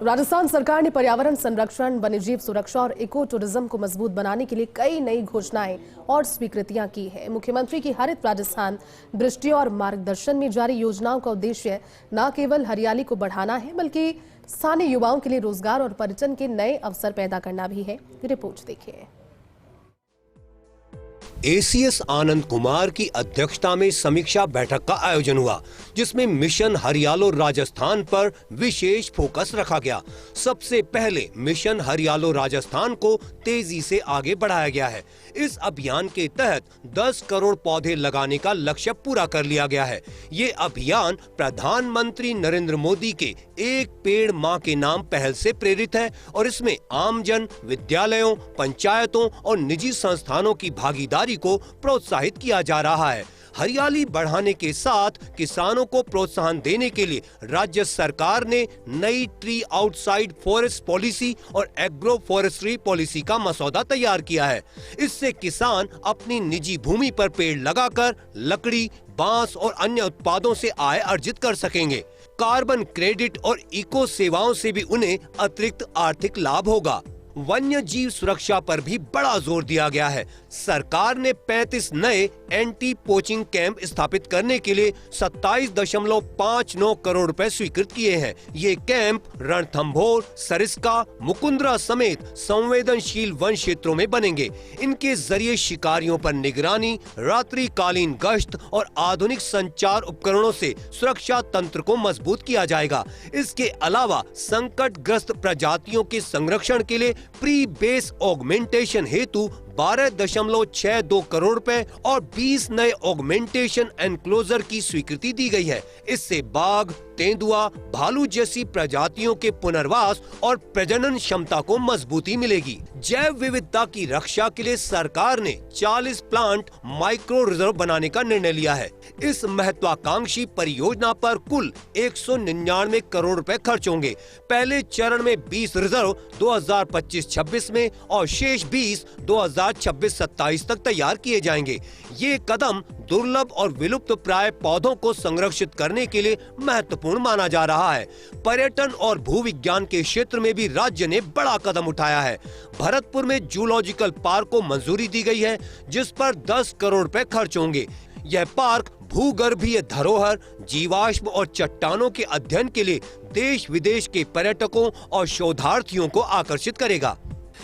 राजस्थान सरकार ने पर्यावरण संरक्षण, वन्यजीव सुरक्षा और इको टूरिज्म को मजबूत बनाने के लिए कई नई घोषणाएं और स्वीकृतियां की है। मुख्यमंत्री की हरित राजस्थान दृष्टि और मार्गदर्शन में जारी योजनाओं का उद्देश्य न केवल हरियाली को बढ़ाना है, बल्कि स्थानीय युवाओं के लिए रोजगार और पर्यटन के नए अवसर पैदा करना भी है। रिपोर्ट देखिए। एसीएस आनंद कुमार की अध्यक्षता में समीक्षा बैठक का आयोजन हुआ, जिसमें मिशन हरियालो राजस्थान पर विशेष फोकस रखा गया। सबसे पहले मिशन हरियालो राजस्थान को तेजी से आगे बढ़ाया गया है। इस अभियान के तहत 10 करोड़ पौधे लगाने का लक्ष्य पूरा कर लिया गया है। ये अभियान प्रधानमंत्री नरेंद्र मोदी के एक पेड़ मां के नाम पहल से प्रेरित है और इसमें आमजन, विद्यालयों, पंचायतों और निजी संस्थानों की भागीदारी को प्रोत्साहित किया जा रहा है। हरियाली बढ़ाने के साथ किसानों को प्रोत्साहन देने के लिए राज्य सरकार ने नई ट्री आउटसाइड फॉरेस्ट पॉलिसी और एग्रो फॉरेस्ट्री पॉलिसी का मसौदा तैयार किया है। इससे किसान अपनी निजी भूमि पर पेड़ लगाकर लकड़ी, बांस और अन्य उत्पादों से आय अर्जित कर सकेंगे। कार्बन क्रेडिट और इको सेवाओं से भी उन्हें अतिरिक्त आर्थिक लाभ होगा। वन्य जीव सुरक्षा पर भी बड़ा जोर दिया गया है। सरकार ने 35 नए एंटी पोचिंग कैंप स्थापित करने के लिए 27.59 करोड़ रुपए स्वीकृत किए हैं। ये कैंप रणथंभौर, सरिस्का, मुकुंदरा समेत संवेदनशील वन क्षेत्रों में बनेंगे। इनके जरिए शिकारियों पर निगरानी, रात्रिकालीन गश्त और आधुनिक संचार उपकरणों से सुरक्षा तंत्र को मजबूत किया जाएगा। इसके अलावा संकटग्रस्त प्रजातियों के संरक्षण के लिए प्री बेस ऑगमेंटेशन हेतु 12.62 करोड़ रुपए और 20 नए ऑगमेंटेशन एनक्लोजर की स्वीकृति दी गई है। इससे बाघ, तेंदुआ, भालू जैसी प्रजातियों के पुनर्वास और प्रजनन क्षमता को मजबूती मिलेगी। जैव विविधता की रक्षा के लिए सरकार ने 40 प्लांट माइक्रो रिजर्व बनाने का निर्णय लिया है। इस महत्वाकांक्षी परियोजना पर कुल 199 करोड़ रुपए खर्च होंगे। पहले चरण में 20 रिजर्व 2025-26 में और शेष 20 2026-27 तक तैयार किए जाएंगे। ये कदम दुर्लभ और विलुप्त प्राय पौधों को संरक्षित करने के लिए महत्वपूर्ण माना जा रहा है। पर्यटन और भूविज्ञान के क्षेत्र में भी राज्य ने बड़ा कदम उठाया है। भरतपुर में जूलॉजिकल पार्क को मंजूरी दी गई है, जिस पर 10 करोड़ रुपए खर्च होंगे। यह पार्क भूगर्भीय धरोहर, जीवाश्म और चट्टानों के अध्ययन के लिए देश विदेश के पर्यटकों और शोधार्थियों को आकर्षित करेगा।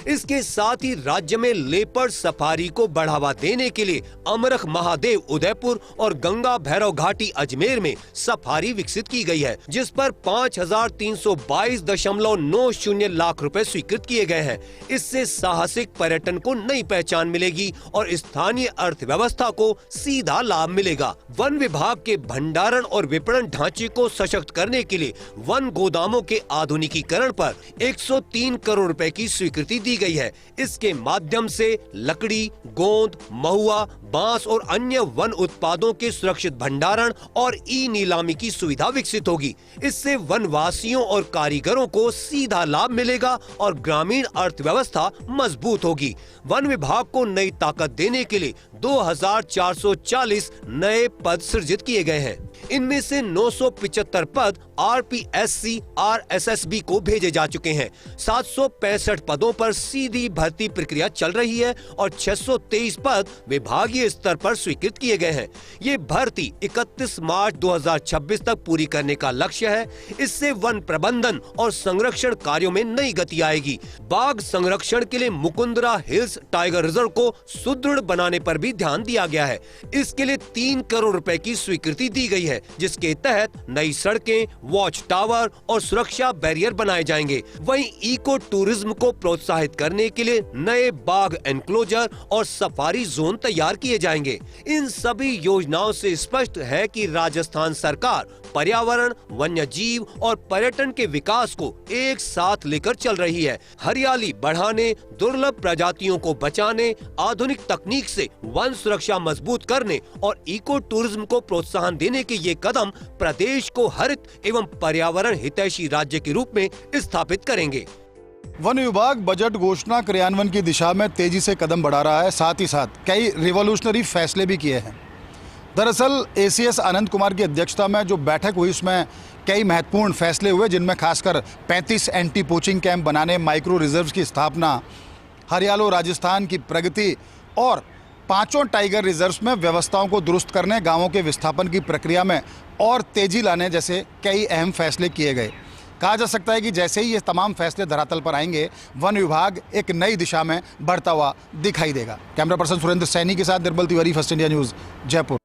इसके साथ ही राज्य में लेपर्ड सफारी को बढ़ावा देने के लिए अमरख महादेव उदयपुर और गंगा भैरव घाटी अजमेर में सफारी विकसित की गई है, जिस पर 5,322.90 लाख रुपए स्वीकृत किए गए हैं। इससे साहसिक पर्यटन को नई पहचान मिलेगी और स्थानीय अर्थव्यवस्था को सीधा लाभ मिलेगा। वन विभाग के भंडारण और विपणन ढांचे को सशक्त करने के लिए वन गोदामों के आधुनिकीकरण पर 103 करोड़ रुपए की स्वीकृति दी गई है। इसके माध्यम से लकड़ी, गोंद, महुआ, बांस और अन्य वन उत्पादों के सुरक्षित भंडारण और ई नीलामी की सुविधा विकसित होगी। इससे वनवासियों और कारीगरों को सीधा लाभ मिलेगा और ग्रामीण अर्थव्यवस्था मजबूत होगी। वन विभाग को नई ताकत देने के लिए 2440 नए पद सृजित किए गए हैं। इनमें से 975 पद आरपीएससी, आरएसएसबी को भेजे जा चुके हैं। 765 पदों पर सीधी भर्ती प्रक्रिया चल रही है और 623 पद विभागीय स्तर पर स्वीकृत किए गए हैं। ये भर्ती 31 मार्च 2026 तक पूरी करने का लक्ष्य है। इससे वन प्रबंधन और संरक्षण कार्यों में नई गति आएगी। बाघ संरक्षण के लिए मुकुंदरा हिल्स टाइगर रिजर्व को सुदृढ़ बनाने पर भी ध्यान दिया गया है। इसके लिए 3 करोड़ रुपए की स्वीकृति दी गई है, जिसके तहत नई सड़कें, वॉच टावर और सुरक्षा बैरियर बनाए जाएंगे। वहीं इको टूरिज्म को प्रोत्साहित करने के लिए नए बाघ एनक्लोजर और सफारी जोन तैयार किए जाएंगे। इन सभी योजनाओं से स्पष्ट है कि राजस्थान सरकार पर्यावरण, वन्य जीव और पर्यटन के विकास को एक साथ लेकर चल रही है। हरियाली बढ़ाने, दुर्लभ प्रजातियों को बचाने, आधुनिक तकनीक से वन सुरक्षा मजबूत करने और इको टूरिज्म को प्रोत्साहन देने के ये कदम प्रदेश को हरित एवं पर्यावरण हितैषी राज्य के रूप में स्थापित करेंगे। वन विभाग बजट घोषणा क्रियान्वयन की दिशा में तेजी से कदम बढ़ा रहा है। साथ ही साथ कई रिवॉल्यूशनरी फैसले भी किए हैं। दरअसल एसीएस आनंद कुमार की अध्यक्षता में जो बैठक हुई उसमें कई महत्वपूर्ण फैसले हुए, जिनमें खासकर 35 एंटी पोचिंग कैंप बनाने, माइक्रो रिजर्व्स की स्थापना, हरियाणा और राजस्थान की प्रगति और 5 टाइगर रिजर्व्स में व्यवस्थाओं को दुरुस्त करने, गांवों के विस्थापन की प्रक्रिया में और तेजी लाने जैसे कई अहम फैसले किए गए। कहा जा सकता है कि जैसे ही ये तमाम फैसले धरातल पर आएंगे, वन विभाग एक नई दिशा में बढ़ता हुआ दिखाई देगा। कैमरा पर्सन सुरेंद्र सैनी के साथ Nirmal Tiwari, First India News, Jaipur.